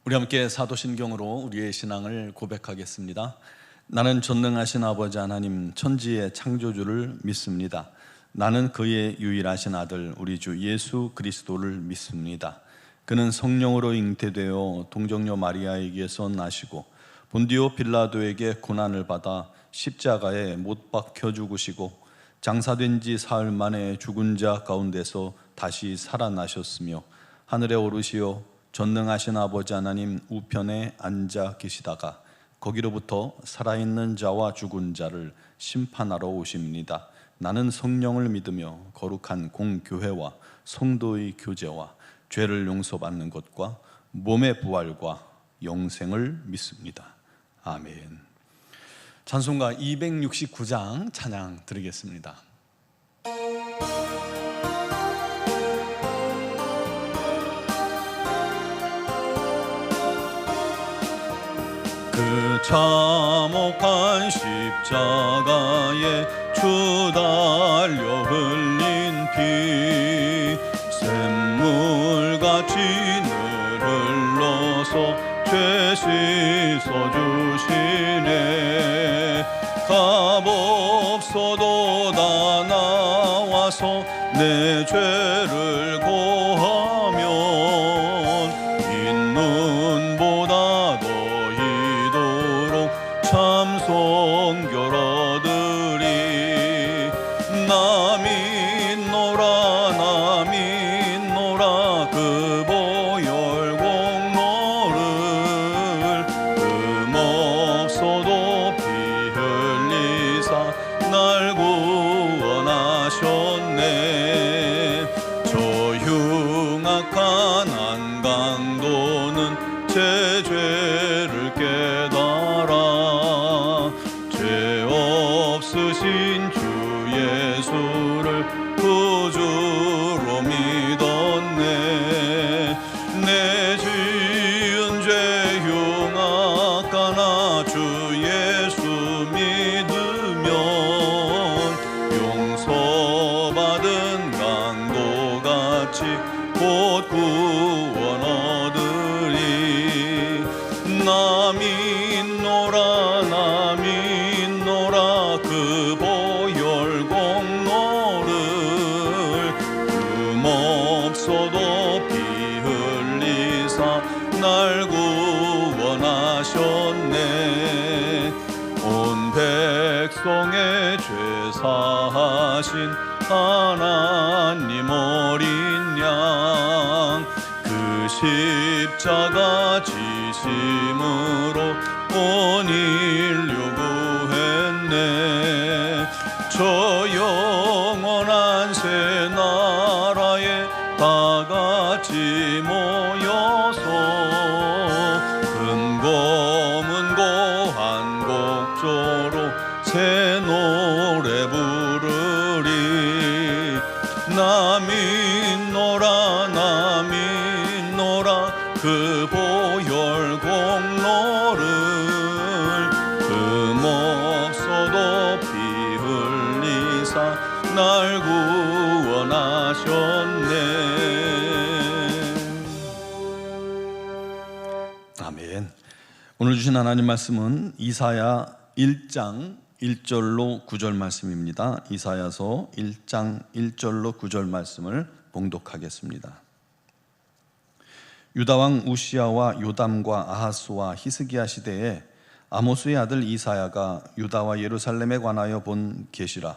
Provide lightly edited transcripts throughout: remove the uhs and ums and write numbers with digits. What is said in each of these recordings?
우리 함께 사도신경으로 우리의 신앙을 고백하겠습니다. 나는 전능하신 아버지 하나님 천지의 창조주를 믿습니다. 나는 그의 유일하신 아들 우리 주 예수 그리스도를 믿습니다. 그는 성령으로 잉태되어 동정녀 마리아에게서 나시고 본디오 빌라도에게 고난을 받아 십자가에 못 박혀 죽으시고 장사된 지 사흘 만에 죽은 자 가운데서 다시 살아나셨으며 하늘에 오르시어 전능하신 아버지 하나님 우편에 앉아 계시다가 거기로부터 살아있는 자와 죽은 자를 심판하러 오십니다. 나는 성령을 믿으며 거룩한 공교회와 성도의 교제와 죄를 용서받는 것과 몸의 부활과 영생을 믿습니다. 아멘. 찬송가 269장 찬양 드리겠습니다. 그 참혹한 십자가에 주 달려 흘린 피 샘물같이 늘 흘러서 죄 씻어주시네. 값없어도 다 나와서 내 죄를 고하면 흰눈보다 참 성결 얻으리. 나 믿노라 그 보혈 공로를 흠없어도 피 흘리사 날 구원하셨네. 저 흉악한 한강도는 제 죄를 깨달아 죄 없으신 주 예수를 구주로 믿었네. 내 지은 죄 흉악하나 주 예수 믿으면 용서받은 강도같이 곧 구원 얻으리. 나 믿노라 그 보혈 공로를 흠없어도 피 흘리사 날 구원하셨네. 온 백성의 죄 사하신 하나님 어린 양 그 십자가 지심으로 온 인류 구했네. 저 영원한 새 나라에 다 같이 모여서 금고문고 한 곡조로 새 노래 부르리. 나 믿노라 그 보혈 공로를 흠없어도 피 흘리사 날 구원하셨네. 아멘. 오늘 주신 하나님 말씀은 이사야 1장 1절로 9절 말씀입니다. 이사야서 1장 1절로 9절 말씀을 봉독하겠습니다. 유다왕 우시야와 요담과 아하스와 히스기야 시대에 아모스의 아들 이사야가 유다와 예루살렘에 관하여 본 계시라.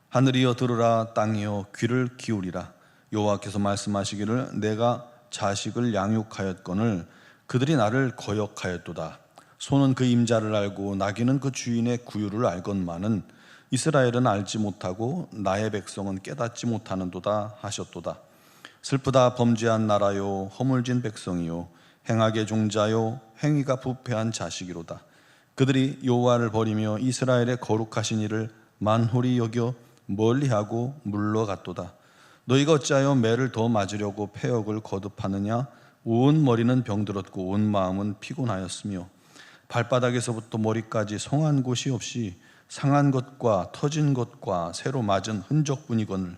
하늘이여 들으라, 땅이여 귀를 기울이라. 여호와께서 말씀하시기를 내가 자식을 양육하였거늘 그들이 나를 거역하였도다. 소는 그 임자를 알고 나귀는 그 주인의 구유를 알건만은 이스라엘은 알지 못하고 나의 백성은 깨닫지 못하는도다 하셨도다. 슬프다 범죄한 나라요 허물진 백성이요 행악의 종자요 행위가 부패한 자식이로다. 그들이 여호와를 버리며 이스라엘의 거룩하신 이를 만홀히 여겨 멀리하고 물러갔도다. 너희가 어찌하여 매를 더 맞으려고 패역을 거듭하느냐. 온 머리는 병들었고 온 마음은 피곤하였으며 발바닥에서부터 머리까지 성한 곳이 없이 상한 것과 터진 것과 새로 맞은 흔적뿐이거늘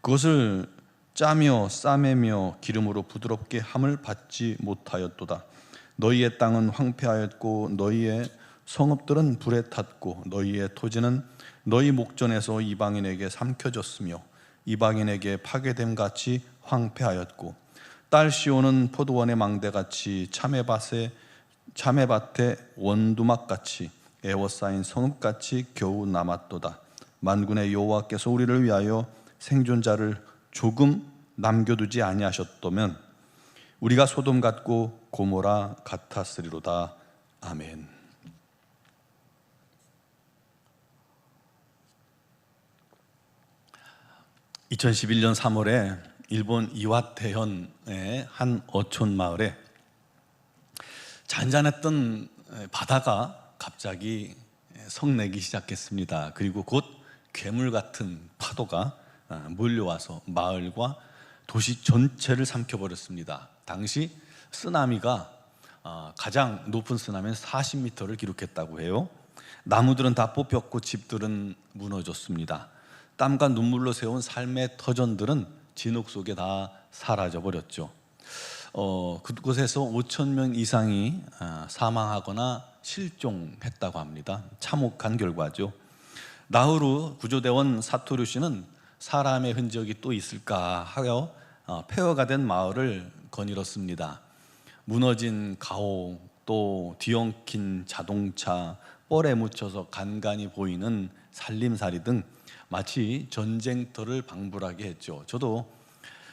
그것을 짜며 싸매며 기름으로 부드럽게 함을 받지 못하였도다. 너희의 땅은 황폐하였고 너희의 성읍들은 불에 탔고 너희의 토지는 너희 목전에서 이방인에게 삼켜졌으며 이방인에게 파괴됨 같이 황폐하였고 딸 시온은 포도원의 망대같이 참외밭의 원두막같이 에워싸인 성읍같이 겨우 남았도다. 만군의 여호와께서 우리를 위하여 생존자를 조금 남겨두지 아니하셨다면 우리가 소돔 같고 고모라 같았으리로다. 아멘. 2011년 3월에 일본 이와테현의 한 어촌 마을에 잔잔했던 바다가 갑자기 성내기 시작했습니다. 그리고 곧 괴물 같은 파도가 몰려와서 마을과 도시 전체를 삼켜버렸습니다. 당시 쓰나미가 가장 높은 쓰나미는 40m를 기록했다고 해요. 나무들은 다 뽑혔고 집들은 무너졌습니다. 땀과 눈물로 세운 삶의 터전들은 진흙 속에 다 사라져버렸죠. 그곳에서 5,000명 이상이 사망하거나 실종했다고 합니다. 참혹한 결과죠. 나후루 구조대원 사토류 씨는 사람의 흔적이 또 있을까 하여 폐허가 된 마을을 거닐었습니다. 무너진 가옥, 또 뒤엉킨 자동차, 뻘에 묻혀서 간간히 보이는 살림살이 등 마치 전쟁터를 방불하게 했죠. 저도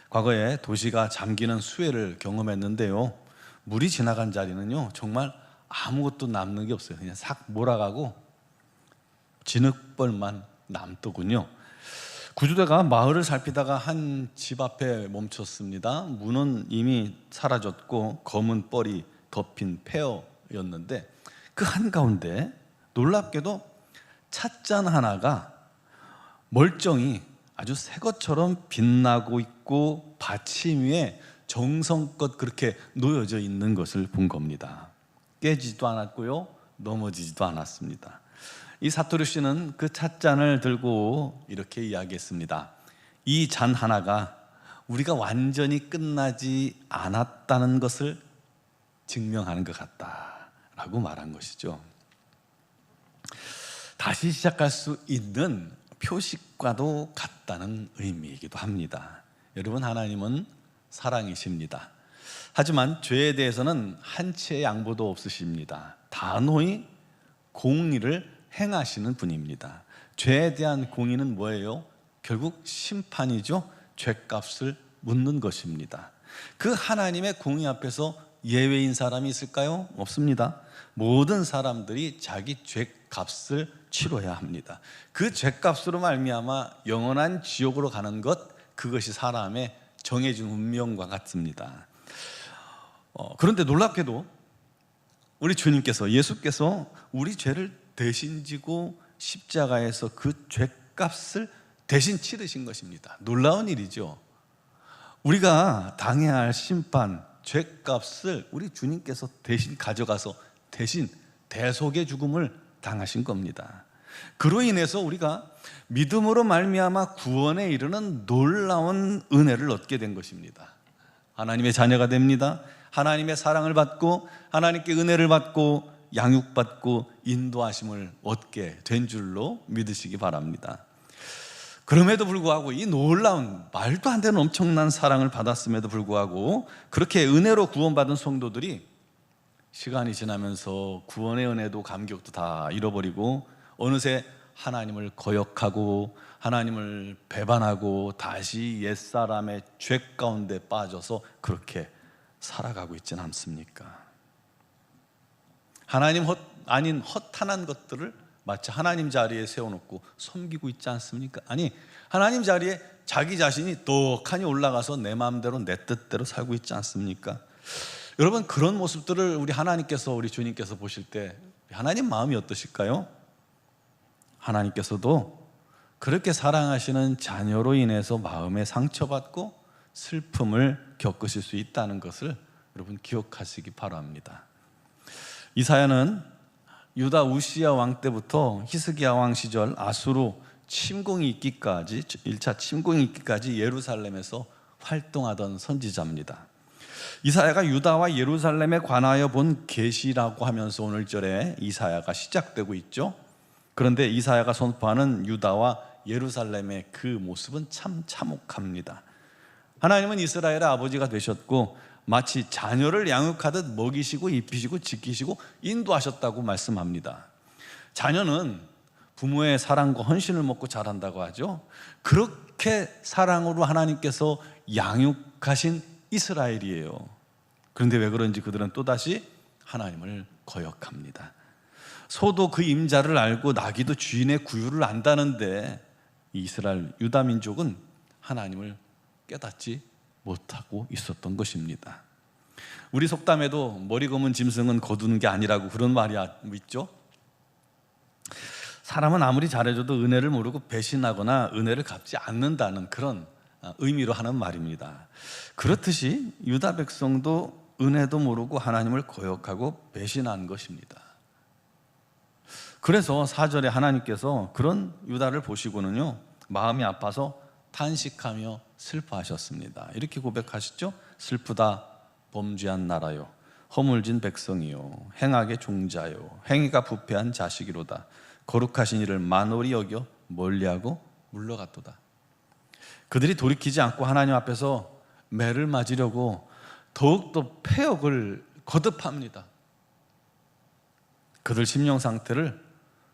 과거에 도시가 잠기는 수해를 경험했는데요, 물이 지나간 자리는요 정말 아무것도 남는 게 없어요. 그냥 싹 몰아가고 진흙벌만 남더군요. 구조대가 마을을 살피다가 한 집 앞에 멈췄습니다. 문은 이미 사라졌고 검은 뻘이 덮인 폐허였는데 그 한가운데 놀랍게도 찻잔 하나가 멀쩡히 아주 새 것처럼 빛나고 있고 받침 위에 정성껏 그렇게 놓여져 있는 것을 본 겁니다. 깨지도 않았고요, 넘어지지도 않았습니다. 이 사토류 씨는 그 찻잔을 들고 이렇게 이야기했습니다. 이 잔 하나가 우리가 완전히 끝나지 않았다는 것을 증명하는 것 같다라고 말한 것이죠. 다시 시작할 수 있는 표식과도 같다는 의미이기도 합니다. 여러분, 하나님은 사랑이십니다. 하지만 죄에 대해서는 한치의 양보도 없으십니다. 단호히 공의를 행하시는 분입니다. 죄에 대한 공의는 뭐예요? 결국 심판이죠. 죄값을 묻는 것입니다. 그 하나님의 공의 앞에서 예외인 사람이 있을까요? 없습니다. 모든 사람들이 자기 죄값을 치러야 합니다. 그 죄값으로 말미암아 영원한 지옥으로 가는 것, 그것이 사람의 정해진 운명과 같습니다. 그런데 놀랍게도 우리 주님께서, 예수께서 우리 죄를 대신 지고 십자가에서 그 죄값을 대신 치르신 것입니다. 놀라운 일이죠. 우리가 당해야 할 심판, 죄값을 우리 주님께서 대신 가져가서 대신 대속의 죽음을 당하신 겁니다. 그로 인해서 우리가 믿음으로 말미암아 구원에 이르는 놀라운 은혜를 얻게 된 것입니다. 하나님의 자녀가 됩니다. 하나님의 사랑을 받고 하나님께 은혜를 받고 양육받고 인도하심을 얻게 된 줄로 믿으시기 바랍니다. 그럼에도 불구하고 이 놀라운, 말도 안 되는 엄청난 사랑을 받았음에도 불구하고 그렇게 은혜로 구원받은 성도들이 시간이 지나면서 구원의 은혜도 감격도 다 잃어버리고 어느새 하나님을 거역하고 하나님을 배반하고 다시 옛사람의 죄 가운데 빠져서 그렇게 살아가고 있지는 않습니까? 하나님 아닌 허탄한 것들을 마치 하나님 자리에 세워놓고 섬기고 있지 않습니까? 아니, 하나님 자리에 자기 자신이 떡하니 올라가서 내 마음대로 내 뜻대로 살고 있지 않습니까? 여러분, 그런 모습들을 우리 하나님께서, 우리 주님께서 보실 때 하나님 마음이 어떠실까요? 하나님께서도 그렇게 사랑하시는 자녀로 인해서 마음에 상처받고 슬픔을 겪으실 수 있다는 것을 여러분 기억하시기 바랍니다. 이사야는 유다 우시야 왕 때부터 히스기야 왕 시절 아수르 침공이 있기까지, 1차 침공이 있기까지 예루살렘에서 활동하던 선지자입니다. 이사야가 유다와 예루살렘에 관하여 본 계시라고 하면서 오늘 절에 이사야가 시작되고 있죠. 그런데 이사야가 선포하는 유다와 예루살렘의 그 모습은 참 참혹합니다. 하나님은 이스라엘의 아버지가 되셨고 마치 자녀를 양육하듯 먹이시고 입히시고 지키시고 인도하셨다고 말씀합니다. 자녀는 부모의 사랑과 헌신을 먹고 자란다고 하죠. 그렇게 사랑으로 하나님께서 양육하신 이스라엘이에요. 그런데 왜 그런지 그들은 또다시 하나님을 거역합니다. 소도 그 임자를 알고 나귀도 주인의 구유를 안다는데 이스라엘 유다 민족은 하나님을 깨닫지 못하고 있었던 것입니다. 우리 속담에도 머리 검은 짐승은 거두는 게 아니라고 그런 말이 있죠. 사람은 아무리 잘해줘도 은혜를 모르고 배신하거나 은혜를 갚지 않는다는 그런 의미로 하는 말입니다. 그렇듯이 유다 백성도 은혜도 모르고 하나님을 거역하고 배신한 것입니다. 그래서 4절에 하나님께서 그런 유다를 보시고는요, 마음이 아파서 탄식하며 슬퍼하셨습니다. 이렇게 고백하시죠. 슬프다 범죄한 나라요, 허물진 백성이요, 행악의 종자요, 행위가 부패한 자식이로다. 거룩하신 이를 만홀히 여겨 멀리하고 물러갔도다. 그들이 돌이키지 않고 하나님 앞에서 매를 맞으려고 더욱더 패역을 거듭합니다. 그들 심령 상태를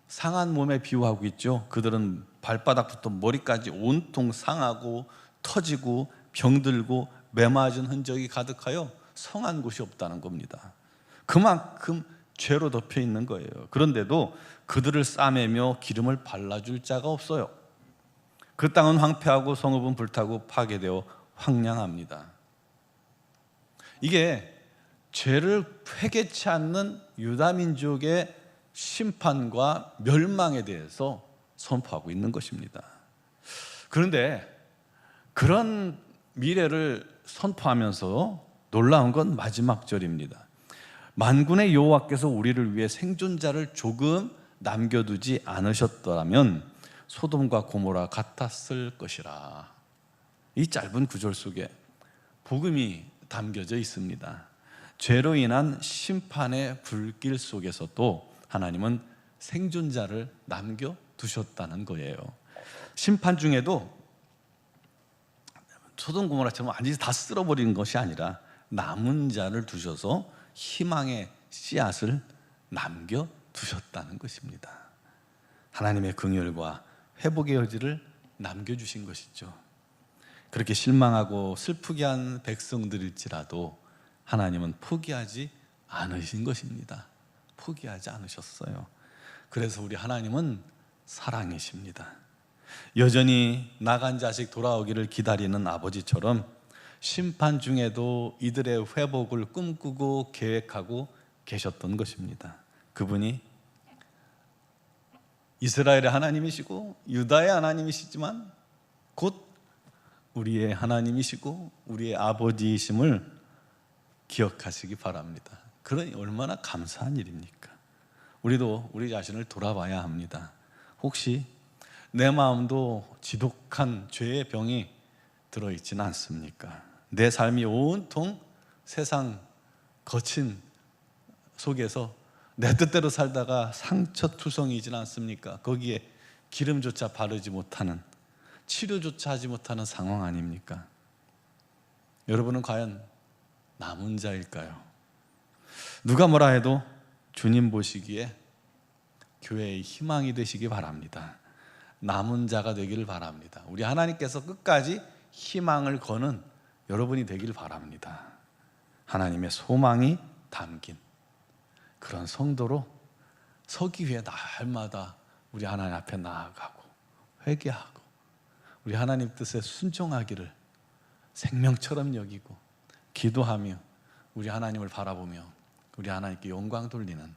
상한 몸에 비유하고 있죠. 그들은 발바닥부터 머리까지 온통 상하고 터지고 병들고 매맞은 흔적이 가득하여 성한 곳이 없다는 겁니다. 그만큼 죄로 덮여 있는 거예요. 그런데도 그들을 싸매며 기름을 발라줄 자가 없어요. 그 땅은 황폐하고 성읍은 불타고 파괴되어 황량합니다. 이게 죄를 회개치 않는 유다 민족의 심판과 멸망에 대해서 선포하고 있는 것입니다. 그런데 그런 미래를 선포하면서 놀라운 건 마지막 절입니다. 만군의 여호와께서 우리를 위해 생존자를 조금 남겨두지 않으셨더라면 소돔과 고모라 같았을 것이라. 이 짧은 구절 속에 복음이 담겨져 있습니다. 죄로 인한 심판의 불길 속에서도 하나님은 생존자를 남겨두셨다는 거예요. 심판 중에도 소돔 고모라처럼 완전히 다 쓸어버리는 것이 아니라 남은 자를 두셔서 희망의 씨앗을 남겨두셨다는 것입니다. 하나님의 긍휼과 회복의 여지를 남겨주신 것이죠. 그렇게 실망하고 슬프게 한 백성들일지라도 하나님은 포기하지 않으신 것입니다. 포기하지 않으셨어요. 그래서 우리 하나님은 사랑이십니다. 여전히 나간 자식 돌아오기를 기다리는 아버지처럼 심판 중에도 이들의 회복을 꿈꾸고 계획하고 계셨던 것입니다. 그분이 이스라엘의 하나님이시고 유다의 하나님이시지만 곧 우리의 하나님이시고 우리의 아버지이심을 기억하시기 바랍니다. 그러니 얼마나 감사한 일입니까? 우리도 우리 자신을 돌아봐야 합니다. 혹시 내 마음도 지독한 죄의 병이 들어있지는 않습니까? 내 삶이 온통 세상 거친 속에서 내 뜻대로 살다가 상처투성이지는 않습니까? 거기에 기름조차 바르지 못하는, 치료조차 하지 못하는 상황 아닙니까? 여러분은 과연 남은 자일까요? 누가 뭐라 해도 주님 보시기에 교회의 희망이 되시기 바랍니다. 남은 자가 되기를 바랍니다. 우리 하나님께서 끝까지 희망을 거는 여러분이 되길 바랍니다. 하나님의 소망이 담긴 그런 성도로 서기 위해 날마다 우리 하나님 앞에 나아가고 회개하고 우리 하나님 뜻에 순종하기를 생명처럼 여기고 기도하며 우리 하나님을 바라보며 우리 하나님께 영광 돌리는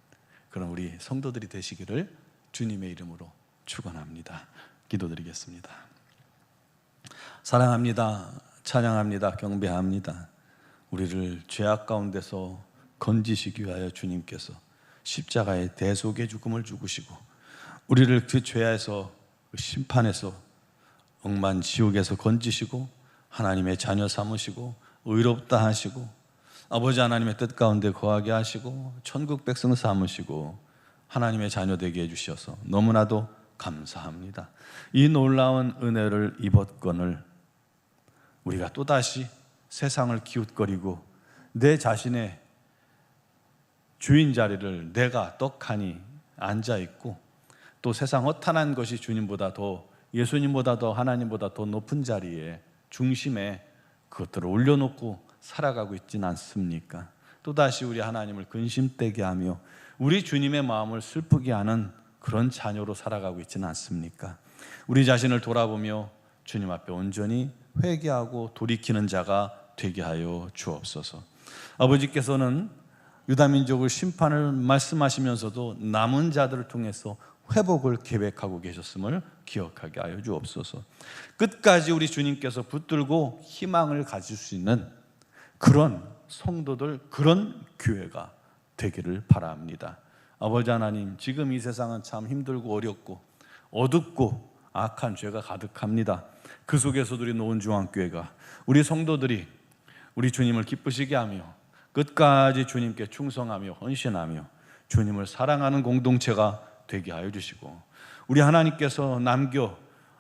그런 우리 성도들이 되시기를 주님의 이름으로 축원합니다. 기도드리겠습니다. 사랑합니다. 찬양합니다. 경배합니다. 우리를 죄악 가운데서 건지시기 위하여 주님께서 십자가의 대속의 죽음을 죽으시고 우리를 그 죄에서 그 심판에서 억만 지옥에서 건지시고 하나님의 자녀 삼으시고 의롭다 하시고 아버지 하나님의 뜻 가운데 거하게 하시고 천국 백성 삼으시고 하나님의 자녀 되게 해주셔서 너무나도 감사합니다. 이 놀라운 은혜를 입었건을 우리가 또다시 세상을 기웃거리고 내 자신의 주인 자리를 내가 떡하니 앉아있고 또 세상 허탄한 것이 주님보다 더, 예수님보다 더, 하나님보다 더 높은 자리에 중심에 그것들을 올려놓고 살아가고 있지는 않습니까? 또다시 우리 하나님을 근심되게 하며 우리 주님의 마음을 슬프게 하는 그런 자녀로 살아가고 있지는 않습니까? 우리 자신을 돌아보며 주님 앞에 온전히 회개하고 돌이키는 자가 되게 하여 주옵소서. 아버지께서는 유다민족을 심판을 말씀하시면서도 남은 자들을 통해서 회복을 계획하고 계셨음을 기억하게 하여 주옵소서. 끝까지 우리 주님께서 붙들고 희망을 가질 수 있는 그런 성도들, 그런 교회가 되기를 바랍니다. 아버지 하나님, 지금 이 세상은 참 힘들고 어렵고 어둡고 악한 죄가 가득합니다. 그 속에서도 우리 노은중앙교회가, 우리 성도들이 우리 주님을 기쁘시게 하며 끝까지 주님께 충성하며 헌신하며 주님을 사랑하는 공동체가 되게 하여 주시고, 우리 하나님께서 남겨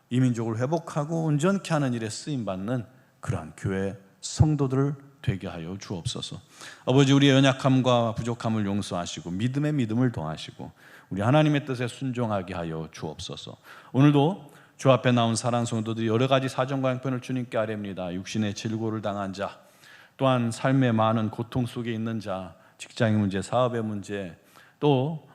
이 민족을 회복하고 온전케 하는 일에 쓰임받는 그러한 교회 성도들을 되게 하여 주옵소서. 아버지, 우리의 연약함과 부족함을 용서하시고 믿음에 믿음을 더하시고 우리 하나님의 뜻에 순종하게 하여 주옵소서. 오늘도 주 앞에 나온 사랑 성도들이 여러 가지 사정과 형편을 주님께 아뢰입니다. 육신의 질고를 당한 자, 또한 삶의 많은 고통 속에 있는 자, 직장의 문제, 사업의 문제, 또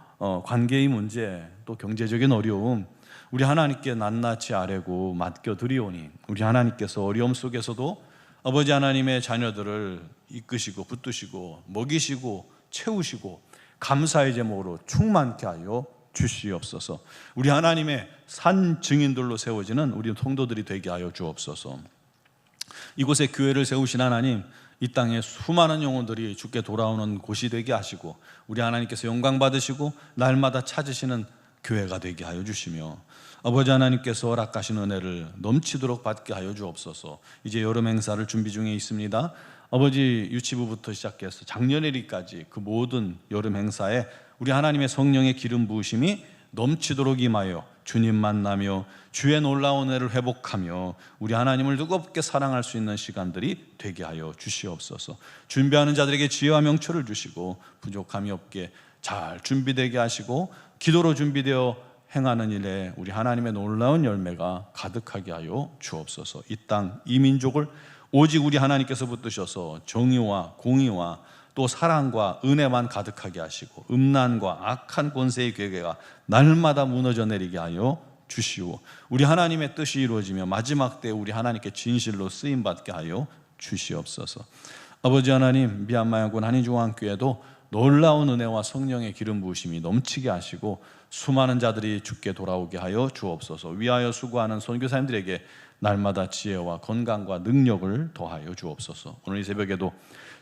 관계의 문제, 또 경제적인 어려움, 우리 하나님께 낱낱이 아뢰고 맡겨드리오니 우리 하나님께서 어려움 속에서도 아버지 하나님의 자녀들을 이끄시고 붙드시고 먹이시고 채우시고 감사의 제목으로 충만케 하여 주시옵소서. 우리 하나님의 산 증인들로 세워지는 우리 성도들이 되게 하여 주옵소서. 이곳에 교회를 세우신 하나님, 이 땅에 수많은 영혼들이 주께 돌아오는 곳이 되게 하시고 우리 하나님께서 영광 받으시고 날마다 찾으시는 교회가 되게 하여 주시며 아버지 하나님께서 허락하신 은혜를 넘치도록 받게 하여 주옵소서. 이제 여름 행사를 준비 중에 있습니다. 아버지, 유치부부터 시작해서 작년에리까지 그 모든 여름 행사에 우리 하나님의 성령의 기름 부으심이 넘치도록 임하여 주님 만나며 주의 놀라운 은혜를 회복하며 우리 하나님을 뜨겁게 사랑할 수 있는 시간들이 되게 하여 주시옵소서. 준비하는 자들에게 지혜와 명철을 주시고 부족함이 없게 잘 준비되게 하시고 기도로 준비되어 행하는 일에 우리 하나님의 놀라운 열매가 가득하게 하여 주옵소서. 이 땅, 이 민족을 오직 우리 하나님께서 붙드셔서 정의와 공의와 또 사랑과 은혜만 가득하게 하시고 음란과 악한 권세의 괴계가 날마다 무너져 내리게 하여 주시오. 우리 하나님의 뜻이 이루어지며 마지막 때 우리 하나님께 진실로 쓰임받게 하여 주시옵소서. 아버지 하나님, 미얀마양군 한인중앙교회도 놀라운 은혜와 성령의 기름 부으심이 넘치게 하시고 수많은 자들이 주께 돌아오게 하여 주옵소서. 위하여 수고하는 선교사님들에게 날마다 지혜와 건강과 능력을 더하여 주옵소서. 오늘 이 새벽에도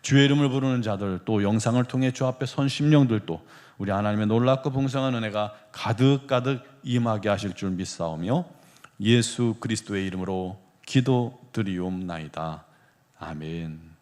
주의 이름을 부르는 자들, 또 영상을 통해 주 앞에 선 심령들도 우리 하나님의 놀랍고 풍성한 은혜가 가득가득 임하게 하실 줄 믿사오며 예수 그리스도의 이름으로 기도드리옵나이다. 아멘.